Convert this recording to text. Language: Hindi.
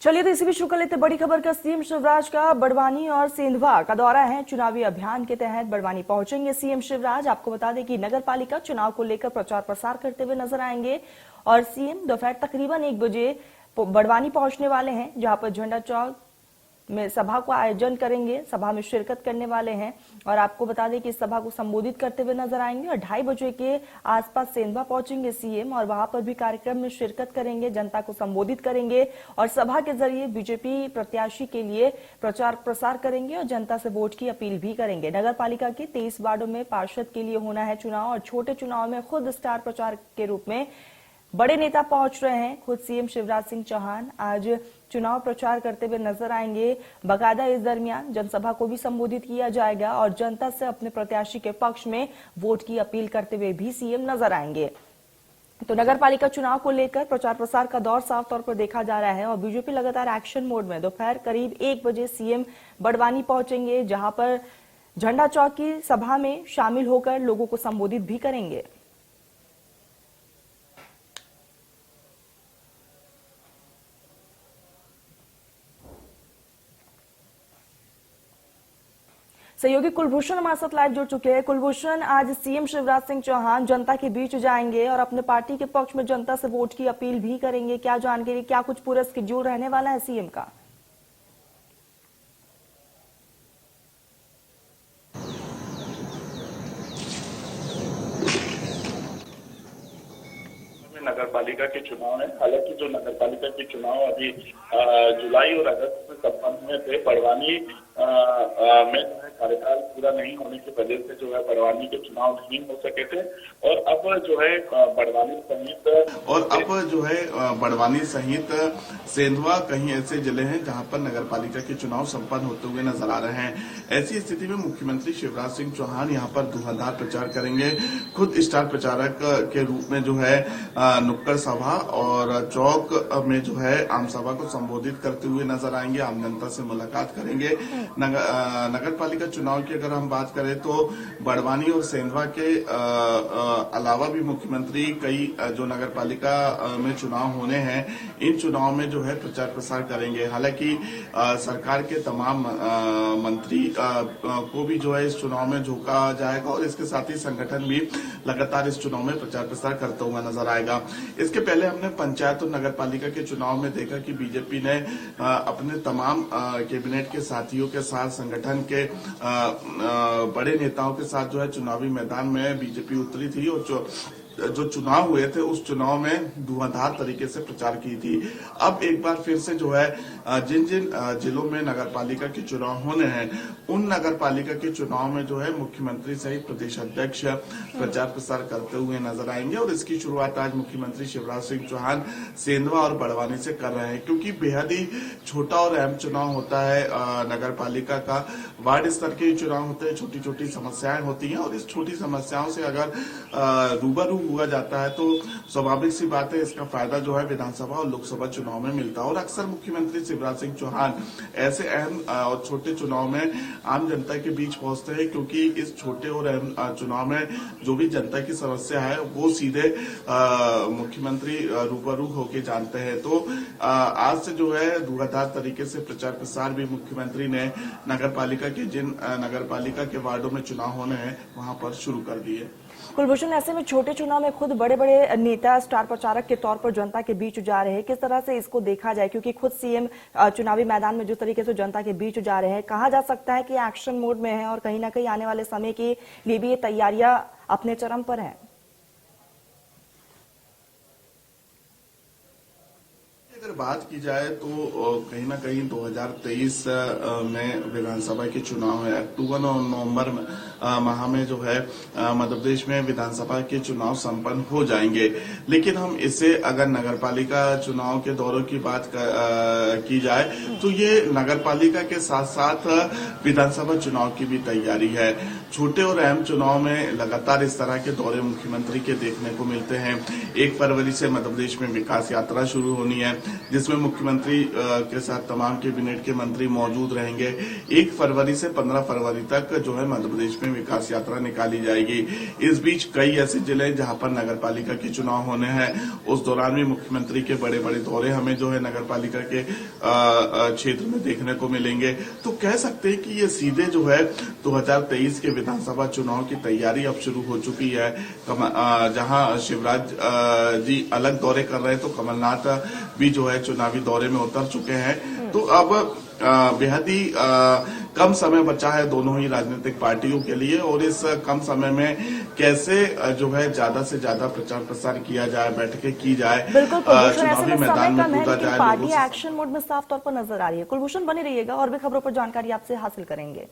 चलिए तो इसी भी शुरू कर लेते बड़ी खबर का। सीएम शिवराज का बड़वानी और सेंधवा का दौरा है। चुनावी अभियान के तहत बड़वानी पहुंचेंगे सीएम शिवराज। आपको बता दें कि नगर पालिका चुनाव को लेकर प्रचार प्रसार करते हुए नजर आएंगे और सीएम दोपहर तकरीबन 1 बजे बड़वानी पहुंचने वाले हैं, जहां पर झंडा चौक में सभा को आयोजन करेंगे, सभा में शिरकत करने वाले हैं। और आपको बता दें कि इस सभा को संबोधित करते हुए नजर आएंगे और 2:30 बजे के आसपास सेंधवा पहुंचेंगे सीएम और वहां पर भी कार्यक्रम में शिरकत करेंगे, जनता को संबोधित करेंगे और सभा के जरिए बीजेपी प्रत्याशी के लिए प्रचार प्रसार करेंगे और जनता से वोट की अपील भी करेंगे। नगर पालिका के 23 वार्डों में पार्षद के लिए होना है चुनाव और छोटे चुनाव में खुद स्टार प्रचार के रूप में बड़े नेता पहुंच रहे हैं। खुद सीएम शिवराज सिंह चौहान आज चुनाव प्रचार करते हुए नजर आएंगे। बाकायदा इस दरमियान जनसभा को भी संबोधित किया जाएगा और जनता से अपने प्रत्याशी के पक्ष में वोट की अपील करते हुए भी सीएम नजर आएंगे। तो नगर पालिका चुनाव को लेकर प्रचार प्रसार का दौर साफ तौर पर देखा जा रहा है और बीजेपी लगातार एक्शन मोड में। दोपहर करीब 1 बजे सीएम बड़वानी पहुंचेंगे, जहां पर झंडा चौक की सभा में शामिल होकर लोगों को संबोधित भी करेंगे। सहयोगी कुलभूषण हमारे साथ लाइव जुड़ चुके हैं। कुलभूषण, आज सीएम शिवराज सिंह चौहान जनता के बीच जाएंगे और अपने पार्टी के पक्ष में जनता से वोट की अपील भी करेंगे। क्या जानकारी, क्या कुछ पूरा शेड्यूल रहने वाला है सीएम का? नगर पालिका के चुनाव है। हालांकि जो नगर पालिका के चुनाव अभी जुलाई और अगस्त में संपन्न हुए थे, बड़वानी में जो है कार्यकाल पूरा नहीं होने की वजह से जो है बड़वानी के चुनाव नहीं हो सके थे और अब जो है बड़वानी सहित सेंधवा कहीं ऐसे जिले हैं जहां पर नगर पालिका के चुनाव संपन्न होते हुए नजर आ रहे हैं। ऐसी स्थिति में मुख्यमंत्री शिवराज सिंह चौहान यहां पर धुआंधार प्रचार करेंगे। खुद स्टार प्रचारक के रूप में जो है नुक्कड़ सभा और चौक में जो है आम सभा को संबोधित करते हुए नजर आएंगे, आम जनता से मुलाकात करेंगे। नगर पालिका चुनाव की अगर हम बात करें तो बड़वानी और सेंधवा के अलावा भी मुख्यमंत्री कई जो नगर पालिका में चुनाव होने हैं, इन चुनाव में जो है प्रचार प्रसार करेंगे। हालांकि सरकार के तमाम मंत्री को भी जो है इस चुनाव में झोंका जाएगा और इसके साथ ही संगठन भी लगातार इस चुनाव में प्रचार प्रसार करता हुआ नजर आएगा। इसके पहले हमने पंचायत और नगर पालिका के चुनाव में देखा कि बीजेपी ने अपने तमाम कैबिनेट के साथियों के साथ, संगठन के बड़े नेताओं के साथ जो है चुनावी मैदान में बीजेपी उतरी थी और जो चुनाव हुए थे उस चुनाव में धुआंधार तरीके से प्रचार की थी। अब एक बार फिर से जो है जिन जिन जिलों में नगर पालिका के चुनाव होने हैं, उन नगर पालिका के चुनाव में जो है मुख्यमंत्री सहित प्रदेश अध्यक्ष प्रचार प्रसार करते हुए नजर आएंगे और इसकी शुरुआत आज मुख्यमंत्री शिवराज सिंह चौहान सेंधवा और बड़वानी से कर रहे हैं, क्योंकि बेहद ही छोटा और अहम चुनाव होता है नगर पालिका का। वार्ड स्तर के चुनाव होते हैं, छोटी छोटी समस्याएं होती हैं और इस छोटी समस्याओं से अगर रूबरू हुआ जाता है तो स्वाभाविक सी बात है, इसका फायदा जो है विधानसभा और लोकसभा चुनाव में मिलता है। और अक्सर मुख्यमंत्री शिवराज सिंह चौहान ऐसे अहम और छोटे चुनाव में आम जनता के बीच पहुंचते हैं, क्योंकि इस छोटे और अहम चुनाव में जो भी जनता की समस्या है वो सीधे मुख्यमंत्री रूबरू होके जानते हैं। तो आज से जो है धुआंधार तरीके से प्रचार प्रसार भी मुख्यमंत्री ने नगर पालिका के जिन नगर पालिका के वार्डों में चुनाव होने हैं वहां पर शुरू कर दिए। कुलभूषण, ऐसे में छोटे चुनाव में खुद बड़े बड़े नेता स्टार प्रचारक के तौर पर जनता के बीच जा रहे हैं, किस तरह से इसको देखा जाए? क्योंकि खुद सीएम चुनावी मैदान में जिस तरीके से जनता के बीच जा रहे हैं, कहा जा सकता है कि एक्शन मोड में है और कहीं ना कहीं आने वाले समय के लिए भी ये तैयारियां अपने चरम पर है। अगर बात की जाए तो कहीं ना कहीं 2023 में विधानसभा के चुनाव है। अक्टूबर और नवंबर माह में जो है मध्य प्रदेश में विधानसभा के चुनाव संपन्न हो जाएंगे, लेकिन हम इसे अगर नगरपालिका चुनाव के दौरों की बात की जाए तो ये नगरपालिका के साथ साथ विधानसभा चुनाव की भी तैयारी है। छोटे और अहम चुनाव में लगातार इस तरह के दौरे मुख्यमंत्री के देखने को मिलते हैं। 1 फरवरी से मध्य प्रदेश में विकास यात्रा शुरू होनी है, जिसमें मुख्यमंत्री के साथ तमाम कैबिनेट के मंत्री मौजूद रहेंगे। 1 फरवरी से 15 फरवरी तक जो है मध्य प्रदेश में विकास यात्रा निकाली जाएगी। इस बीच कई ऐसे जिले हैं जहां पर नगर पालिका के चुनाव होने हैं। उस दौरान भी मुख्यमंत्री के बड़े बड़े दौरे हमें जो है नगर पालिका के क्षेत्र में देखने को मिलेंगे। तो कह सकते हैं कि ये सीधे जो है 2023 के विधानसभा चुनाव की तैयारी अब शुरू हो चुकी है। जहां शिवराज जी अलग दौरे कर रहे हैं तो कमलनाथ भी जो है चुनावी दौरे में उतर चुके हैं। तो अब बेहद ही कम समय बचा है दोनों ही राजनीतिक पार्टियों के लिए, और इस कम समय में कैसे जो है ज्यादा से ज्यादा प्रचार प्रसार किया जाए, बैठकें की जाए, बिल्कुल कुलभूषण, ऐसे चुनावी में मैदान समय में कम है कूदा लेकिन जाए। पार्टी एक्शन मोड में साफ तौर पर नजर आ रही है। कुलभूषण बने रहिएगा और भी खबरों पर जानकारी आपसे हासिल करेंगे।